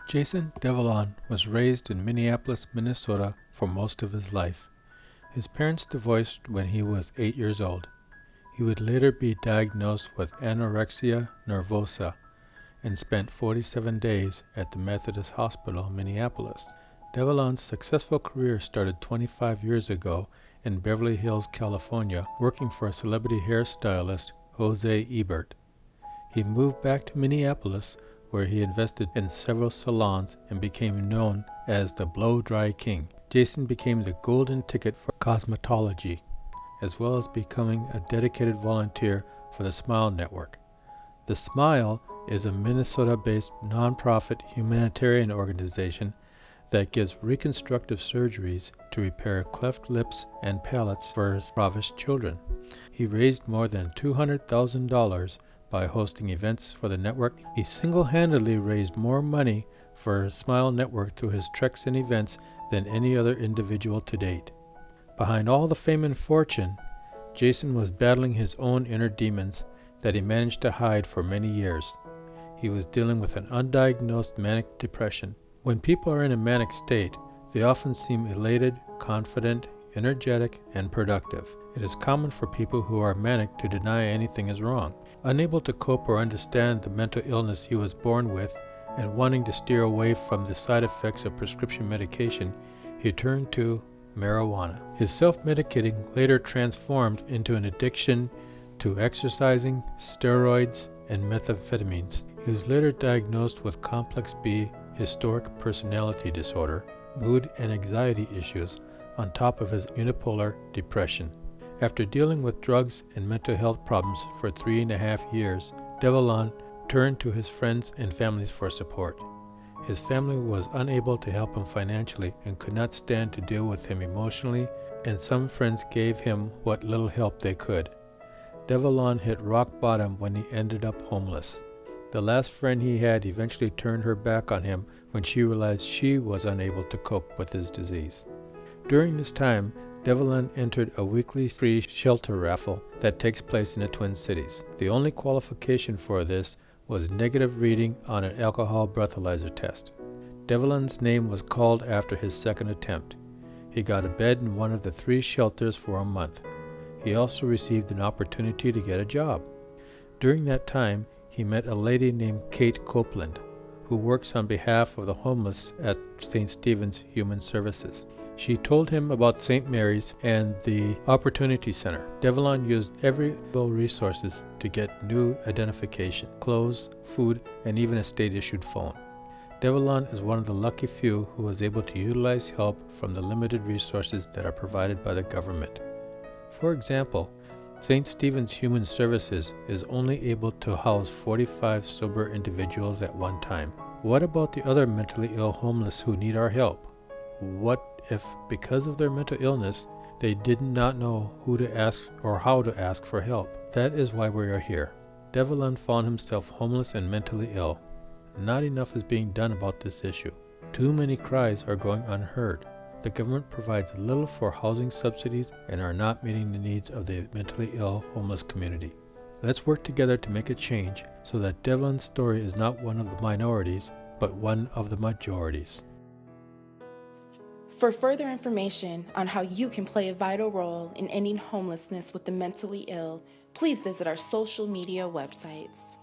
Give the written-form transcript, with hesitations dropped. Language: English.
Jason Deavalon was raised in Minneapolis, Minnesota for most of his life. His parents divorced when he was 8 years old. He would later be diagnosed with anorexia nervosa and spent 47 days at the Methodist Hospital in Minneapolis. Deavalon's successful career started 25 years ago in Beverly Hills, California, working for celebrity hairstylist Jose Ebert. He moved back to Minneapolis, where he invested in several salons and became known as the blow-dry king. Jason became the golden ticket for cosmetology, as well as becoming a dedicated volunteer for the Smile Network. The Smile is a Minnesota-based nonprofit humanitarian organization that gives reconstructive surgeries to repair cleft lips and palates for impoverished children. He raised more than $200,000 by hosting events for the network. He single-handedly raised more money for Smile Network through his treks and events than any other individual to date. Behind all the fame and fortune, Jason was battling his own inner demons that he managed to hide for many years. He was dealing with an undiagnosed manic depression. When people are in a manic state, they often seem elated, confident, energetic, and productive. It is common for people who are manic to deny anything is wrong. Unable to cope or understand the mental illness he was born with, and wanting to steer away from the side effects of prescription medication, he turned to marijuana. His self-medicating later transformed into an addiction to exercising, steroids, and methamphetamines. He was later diagnosed with complex B historic personality disorder, mood and anxiety issues, on top of his unipolar depression. After dealing with drugs and mental health problems for 3.5 years, Deavalon turned to his friends and families for support. His family was unable to help him financially and could not stand to deal with him emotionally, and some friends gave him what little help they could. Deavalon hit rock bottom when he ended up homeless. The last friend he had eventually turned her back on him when she realized she was unable to cope with his disease. During this time, Deavalon entered a weekly free shelter raffle that takes place in the Twin Cities. The only qualification for this was negative reading on an alcohol breathalyzer test. Deavalon's name was called after his second attempt. He got a bed in one of the 3 shelters for a month. He also received an opportunity to get a job. During that time, he met a lady named Kate Copeland, who works on behalf of the homeless at St. Stephen's Human Services. She told him about St. Mary's and the Opportunity Center. Deavalon used every available resources to get new identification, clothes, food, and even a state-issued phone. Deavalon is one of the lucky few who was able to utilize help from the limited resources that are provided by the government. For example, St. Stephen's Human Services is only able to house 45 sober individuals at one time. What about the other mentally ill homeless who need our help? What if, because of their mental illness, they did not know who to ask or how to ask for help? That is why we are here. Deavalon found himself homeless and mentally ill. Not enough is being done about this issue. Too many cries are going unheard. The government provides little for housing subsidies and are not meeting the needs of the mentally ill homeless community. Let's work together to make a change so that Deavalon's story is not one of the minorities, but one of the majorities. For further information on how you can play a vital role in ending homelessness with the mentally ill, please visit our social media websites.